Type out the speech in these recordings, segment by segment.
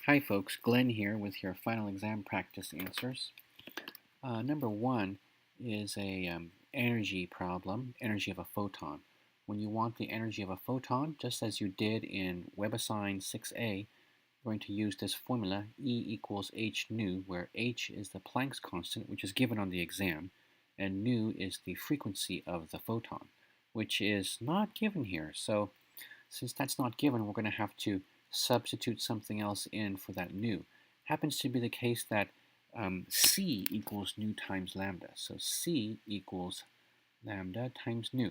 Hi folks, Glenn here with your final exam practice answers. Number one is a energy problem, energy of a photon. When you want the energy of a photon, just as you did in WebAssign 6a, you're going to use this formula, E equals h nu, where h is the Planck's constant, which is given on the exam, and nu is the frequency of the photon, which is not given here. So since that's not given, we're going to have to substitute something else in for that nu. Happens to be the case that c equals nu times lambda. So c equals lambda times nu.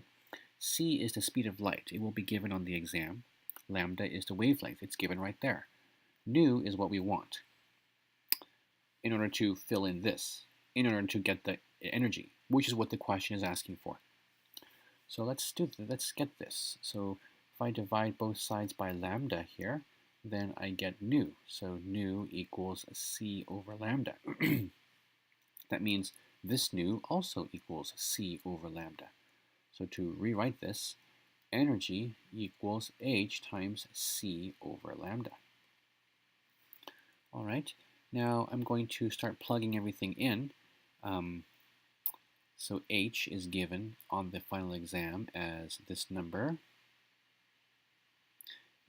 C is the speed of light. It will be given on the exam. Lambda is the wavelength. It's given right there. Nu is what we want in order to fill in this, in order to get the energy, which is what the question is asking for. So let's get this. So if I divide both sides by lambda here, then I get nu. So nu equals c over lambda. That means this nu also equals c over lambda. So to rewrite this, energy equals h times c over lambda. All right, now I'm going to start plugging everything in. So h is given on the final exam as this number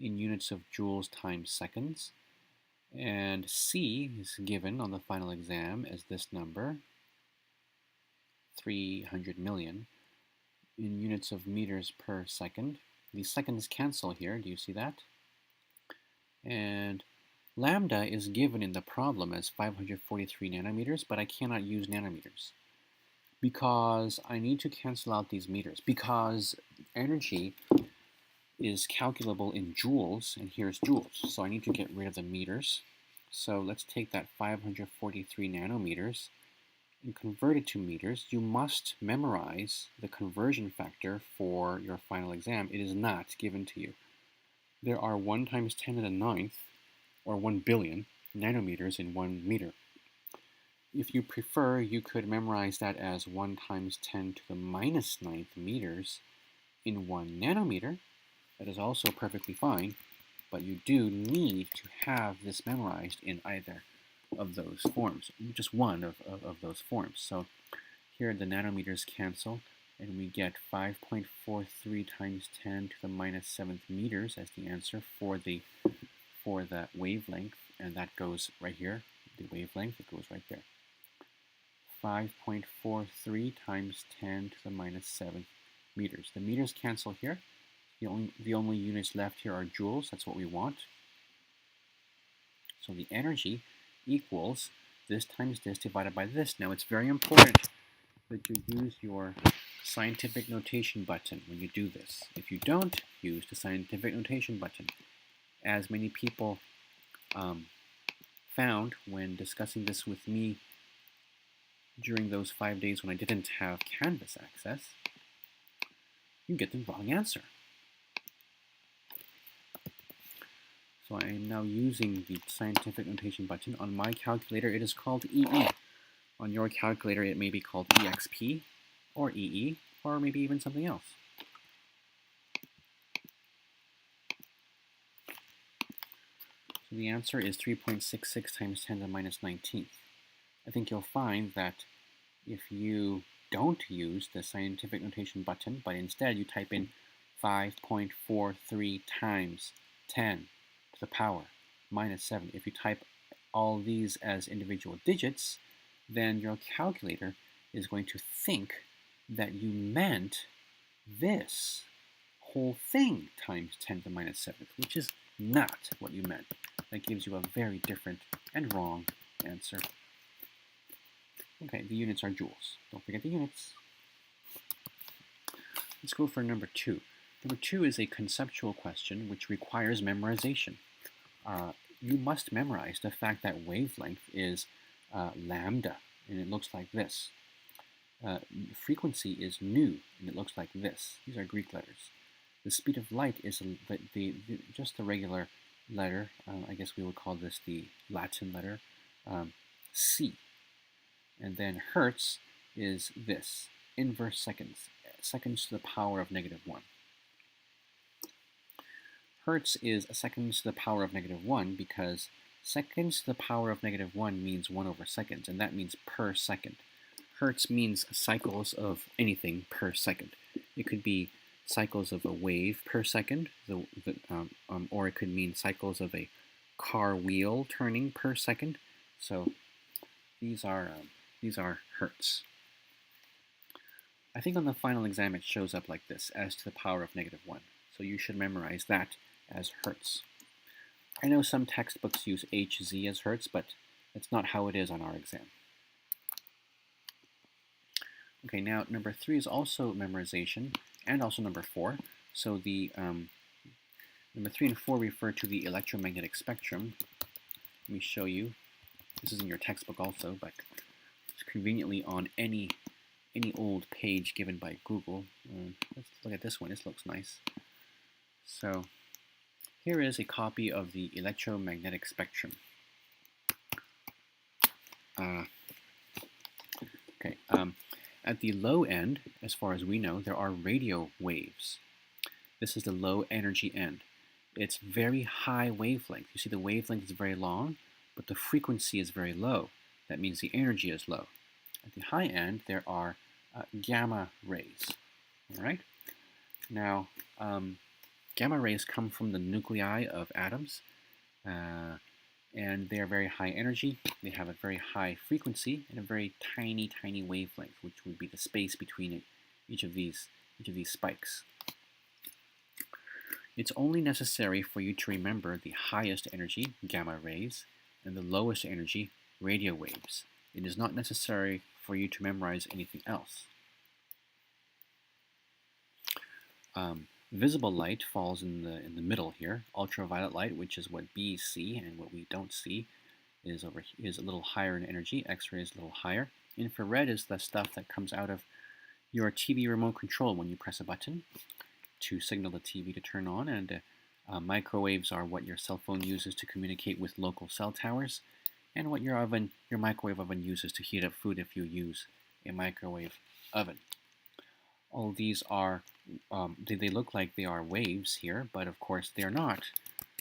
in units of joules times seconds. And c is given on the final exam as this number, 300 million, in units of meters per second. The seconds cancel here, do you see that? And lambda is given in the problem as 543 nanometers, but I cannot use nanometers because I need to cancel out these meters, because energy is calculable in joules, and here's joules. So I need to get rid of the meters. So let's take that 543 nanometers and convert it to meters. You must memorize the conversion factor for your final exam. It is not given to you. There are 1 times 10 to the 9th, or 1 billion, nanometers in 1 meter. If you prefer, you could memorize that as 1 times 10 to the minus 9th meters in 1 nanometer. That is also perfectly fine, but you do need to have this memorized in either of those forms, just one of those forms. So here the nanometers cancel, and we get 5.43 times 10 to the minus 7th meters as the answer for the wavelength, and that goes right here. The wavelength, it goes right there. 5.43 times 10 to the minus 7th meters. The meters cancel here. The only units left here are joules. That's what we want. So the energy equals this times this divided by this. Now it's very important that you use your scientific notation button when you do this. If you don't use the scientific notation button, as many people found when discussing this with me during those 5 days when I didn't have Canvas access, you get the wrong answer. So I am now using the scientific notation button. On my calculator, it is called EE. On your calculator, it may be called EXP, or EE, or maybe even something else. So the answer is 3.66 times 10 to the minus 19th. I think you'll find that if you don't use the scientific notation button, but instead you type in 5.43 times 10 to the power minus 7. If you type all these as individual digits, then your calculator is going to think that you meant this whole thing times 10 to the minus 7th, which is not what you meant. That gives you a very different and wrong answer. Okay, the units are joules. Don't forget the units. Let's go for number 2. Number 2 is a conceptual question which requires memorization. You must memorize the fact that wavelength is lambda, and it looks like this. Frequency is nu, and it looks like this. These are Greek letters. The speed of light is just the regular letter. I guess we would call this the Latin letter, c. And then hertz is this, inverse seconds, seconds to the power of negative 1. Hertz is a seconds to the power of negative 1 because Seconds to the power of -1 means 1 over seconds, and that means per second. Hertz means cycles of anything per second. It could be cycles of a wave per second, or it could mean cycles of a car wheel turning per second. So these are hertz. I think on the final exam it shows up like this, as to the power of -1. So you should memorize that as hertz. I know some textbooks use Hz as hertz, but that's not how it is on our exam. Okay, now number 3 is also memorization, and also number 4. So the number 3 and 4 refer to the electromagnetic spectrum. Let me show you. This is in your textbook also, but it's conveniently on any old page given by Google. Let's look at this one. This looks nice. So here is a copy of the electromagnetic spectrum. At the low end, as far as we know, there are radio waves. This is the low energy end. It's very high wavelength. You see the wavelength is very long, but the frequency is very low. That means the energy is low. At the high end, there are gamma rays. All right? Now, gamma rays come from the nuclei of atoms, and they are very high energy. They have a very high frequency and a very tiny, tiny wavelength, which would be the space between each of these spikes. It's only necessary for you to remember the highest energy, gamma rays, and the lowest energy, radio waves. It is not necessary for you to memorize anything else. Visible light falls in the middle here. Ultraviolet light, which is what bees see, and what we don't see, is a little higher in energy. X-ray is a little higher. Infrared is the stuff that comes out of your TV remote control when you press a button to signal the TV to turn on, and microwaves are what your cell phone uses to communicate with local cell towers, and what your microwave oven uses to heat up food if you use a microwave oven. All these are, they look like they are waves here, but of course they're not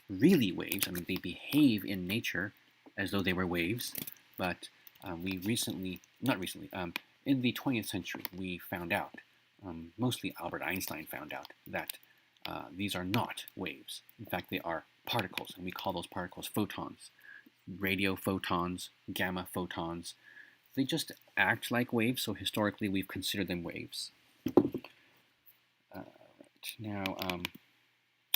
really waves. I mean, they behave in nature as though they were waves, but in the 20th century, we found out, mostly Albert Einstein found out, that these are not waves. In fact, they are particles, and we call those particles photons. Radio photons, gamma photons. They just act like waves, so historically we've considered them waves. Now,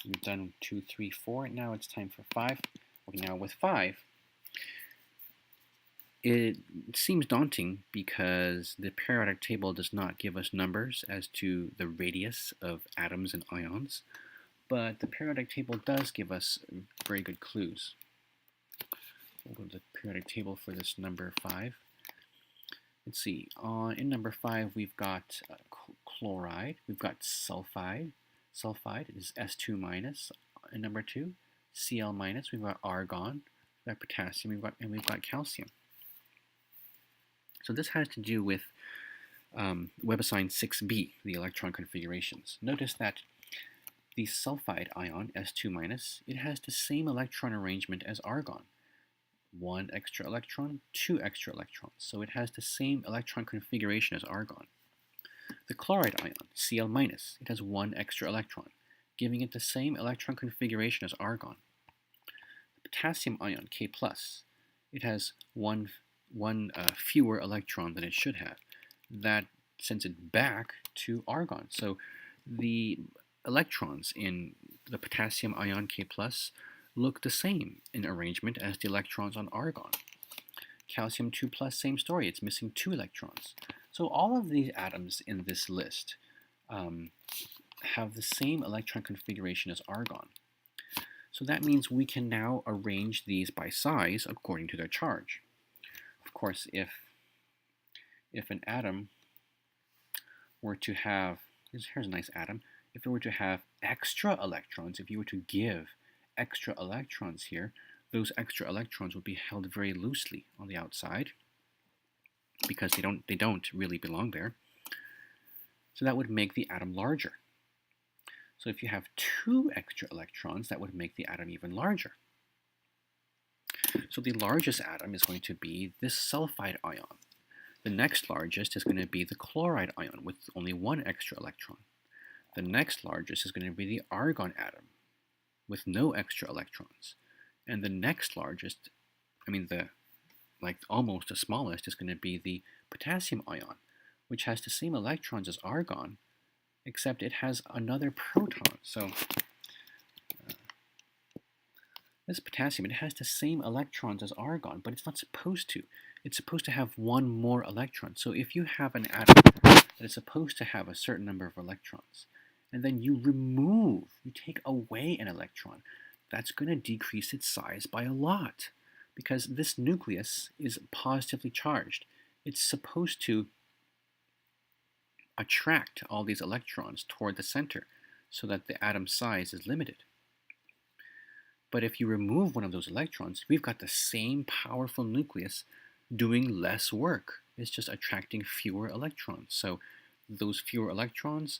we've done 2, 3, 4. Now it's time for 5. Okay, now with 5, it seems daunting because the periodic table does not give us numbers as to the radius of atoms and ions, but the periodic table does give us very good clues. We'll go to the periodic table for this number 5. Let's see, in number 5 we've got chloride, we've got sulfide. Sulfide is S2 minus in number 2. Cl minus, we've got argon, we've got potassium, we've got calcium. So this has to do with web assigned 6b, the electron configurations. Notice that the sulfide ion, S2 minus, it has the same electron arrangement as argon. 1 extra electron, 2 extra electrons. So it has the same electron configuration as argon. The chloride ion, Cl minus, it has 1 extra electron, giving it the same electron configuration as argon. The potassium ion, K+, it has one fewer electron than it should have. That sends it back to argon. So the electrons in the potassium ion K+, look the same in arrangement as the electrons on argon. Calcium 2+, same story, it's missing 2 electrons. So all of these atoms in this list have the same electron configuration as argon. So that means we can now arrange these by size according to their charge. Of course, if an atom were to have, here's a nice atom, if it were to have extra electrons, if you were to give extra electrons here, those extra electrons would be held very loosely on the outside because they don't really belong there. So that would make the atom larger. So if you have 2 extra electrons, that would make the atom even larger. So the largest atom is going to be this sulfide ion. The next largest is going to be the chloride ion with only one extra electron. The next largest is going to be the argon atom with no extra electrons. And the next largest, almost the smallest, is going to be the potassium ion, which has the same electrons as argon, except it has another proton. So this potassium, it has the same electrons as argon, but it's not supposed to. It's supposed to have one more electron. So if you have an atom that is supposed to have a certain number of electrons, and then you take away an electron, that's going to decrease its size by a lot, because this nucleus is positively charged. It's supposed to attract all these electrons toward the center so that the atom size is limited. But if you remove one of those electrons, we've got the same powerful nucleus doing less work. It's just attracting fewer electrons. So those fewer electrons,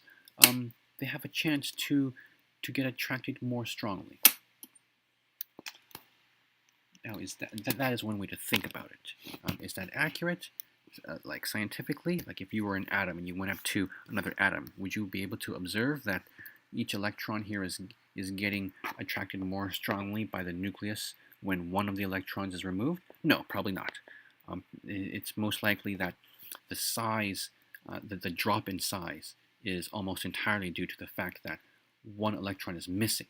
they have a chance to get attracted more strongly. Now, that is one way to think about it. Is that accurate? Like scientifically, like if you were an atom and you went up to another atom, would you be able to observe that each electron here is getting attracted more strongly by the nucleus when one of the electrons is removed? No, probably not. It's most likely that the size, the drop in size, is almost entirely due to the fact that one electron is missing.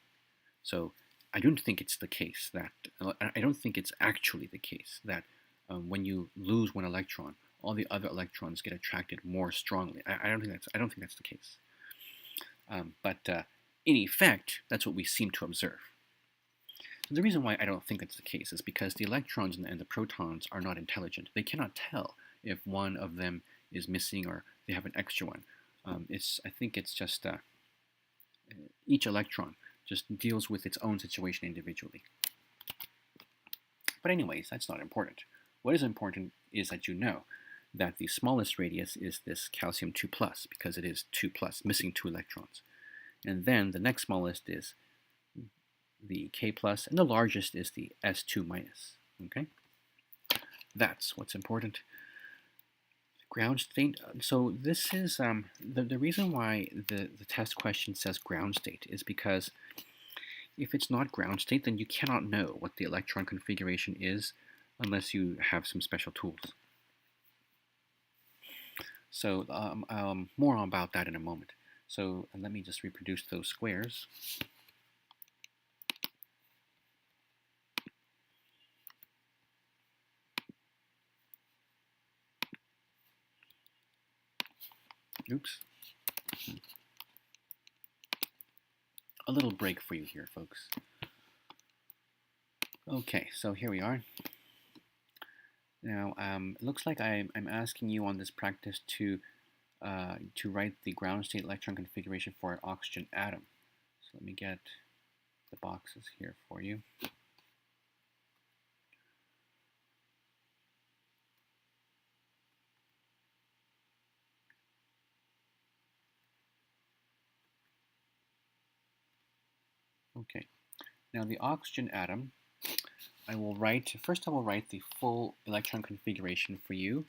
So I don't think it's the case that I don't think it's actually the case that when you lose one electron, all the other electrons get attracted more strongly. I don't think that's the case. But in effect, that's what we seem to observe. The reason why I don't think that's the case is because the electrons and the protons are not intelligent. They cannot tell if one of them is missing or they have an extra one. I think it's just each electron just deals with its own situation individually. But anyways, that's not important. What is important is that you know that the smallest radius is this calcium 2+, because it is 2+, missing 2 electrons. And then the next smallest is the K+, and the largest is the S2-. Okay? That's what's important. Ground state. So this is the reason why the test question says ground state is because if it's not ground state, then you cannot know what the electron configuration is unless you have some special tools. So more about that in a moment. So let me just reproduce those squares. Oops. A little break for you here, folks. Okay, so here we are. Now, it looks like I'm asking you on this practice to write the ground state electron configuration for an oxygen atom. So let me get the boxes here for you. Okay, now the oxygen atom, first I will write the full electron configuration for you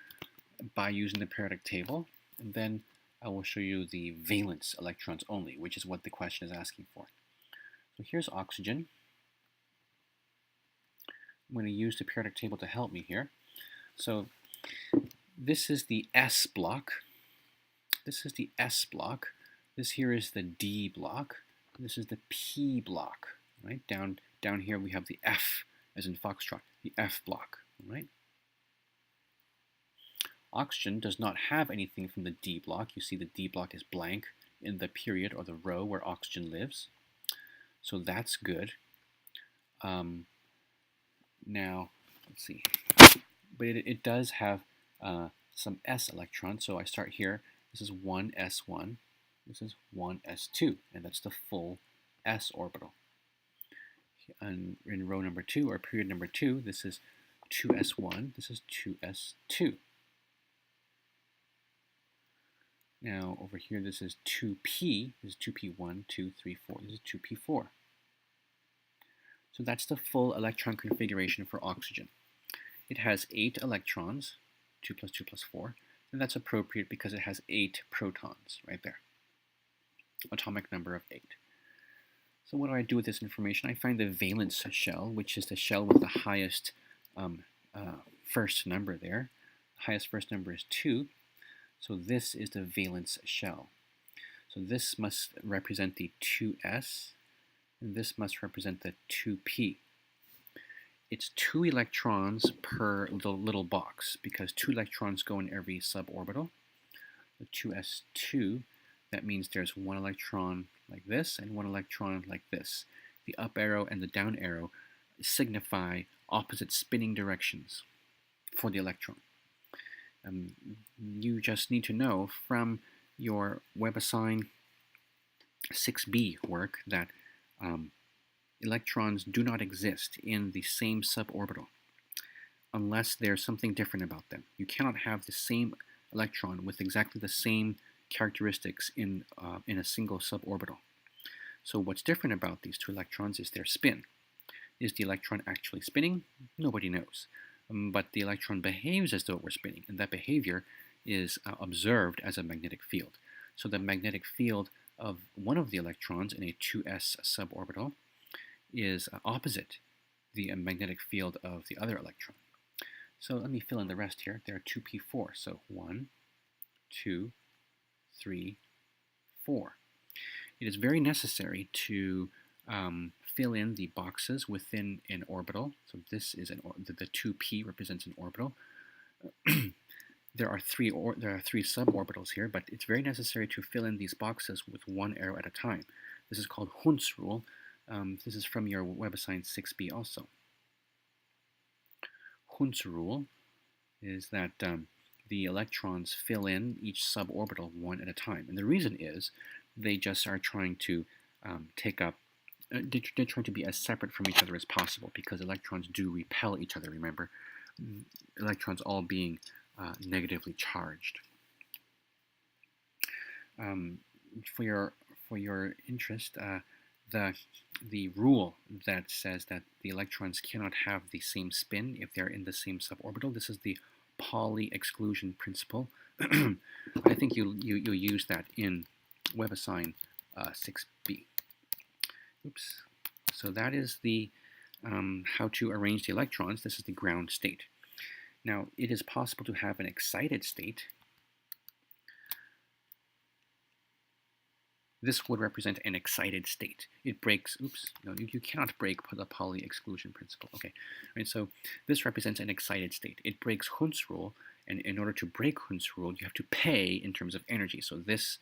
by using the periodic table, and then I will show you the valence electrons only, which is what the question is asking for. So here's oxygen. I'm going to use the periodic table to help me here. So this is the S block. This is the S block. This here is the D block. This is the P block. Right? Down here we have the F, as in foxtrot, the F block. Right? Oxygen does not have anything from the D block. You see the D block is blank in the period or the row where oxygen lives. So that's good. Now, let's see. But it does have some S electrons. So I start here. This is 1s1. This is 1s2. And that's the full S orbital. And in row number 2, or period number 2, this is 2s1. This is 2s2. Now, over here, this is 2p. This is 2p1, 2, 3, 4. This is 2p4. So that's the full electron configuration for oxygen. It has 8 electrons, 2 plus 2 plus 4, and that's appropriate because it has 8 protons right there. Atomic number of 8. So what do I do with this information? I find the valence shell, which is the shell with the highest first number there. The highest first number is 2, so this is the valence shell. So this must represent the 2s, and this must represent the 2p. It's 2 electrons per little box, because 2 electrons go in every suborbital. The 2s2, that means there's 1 electron like this and 1 electron like this. The up arrow and the down arrow signify opposite spinning directions for the electron. You just need to know from your WebAssign 6b work that electrons do not exist in the same suborbital unless there's something different about them. You cannot have the same electron with exactly the same characteristics in a single suborbital. So what's different about these 2 electrons is their spin. Is the electron actually spinning? Nobody knows. But the electron behaves as though it were spinning, and that behavior is observed as a magnetic field. So the magnetic field of one of the electrons in a 2s suborbital is opposite the magnetic field of the other electron. So let me fill in the rest here. There are 2p4, so 1, 2, 3, 4. It is very necessary to fill in the boxes within an orbital. So this is the 2p represents an orbital. There are three suborbitals here, but it's very necessary to fill in these boxes with 1 arrow at a time. This is called Hund's rule. This is from your WebAssign 6b also. Hund's rule is that the electrons fill in each suborbital 1 at a time. And the reason is they just are trying to they're trying to be as separate from each other as possible, because electrons do repel each other, remember? Electrons all being negatively charged. For your interest, the rule that says that the electrons cannot have the same spin if they're in the same suborbital, this is the Pauli exclusion principle. I think you'll use that in WebAssign 6b. Oops. So that is the how to arrange the electrons. This is the ground state. Now, it is possible to have an excited state. This would represent an excited state. It breaks, oops, no, you cannot break the Pauli exclusion principle. Okay, right, so this represents an excited state. It breaks Hund's rule, and in order to break Hund's rule, you have to pay in terms of energy. So this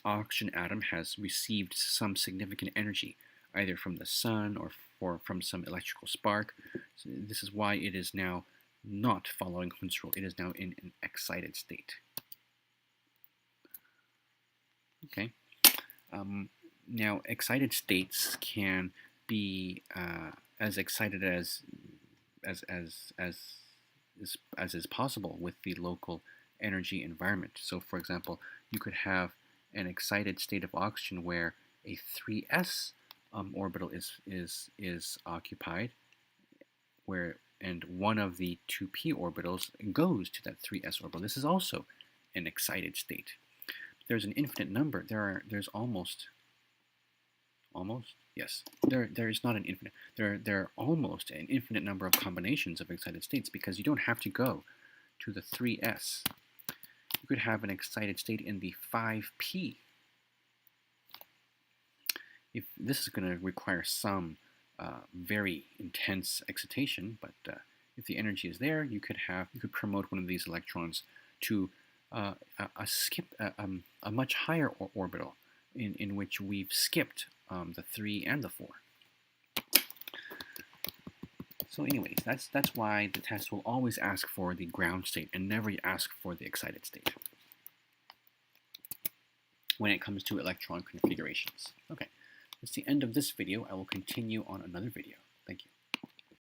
oxygen atom has received some significant energy, either from the sun or from some electrical spark. So this is why it is now not following Hund's rule. It is now in an excited state. Okay. Now, excited states can be as excited as is possible with the local energy environment. So, for example, you could have an excited state of oxygen where a 3s orbital is occupied, and one of the 2p orbitals goes to that 3s orbital. This is also an excited state. There's an infinite number. There's almost, yes. There is not an infinite. There are almost an infinite number of combinations of excited states, because you don't have to go to the 3s. You could have an excited state in the 5p. If this is going to require some very intense excitation, but if the energy is there, you could promote one of these electrons to a much higher orbital in which we've skipped the 3 and the 4. So anyways, that's why the test will always ask for the ground state and never ask for the excited state when it comes to electron configurations. Okay, that's the end of this video. I will continue on another video.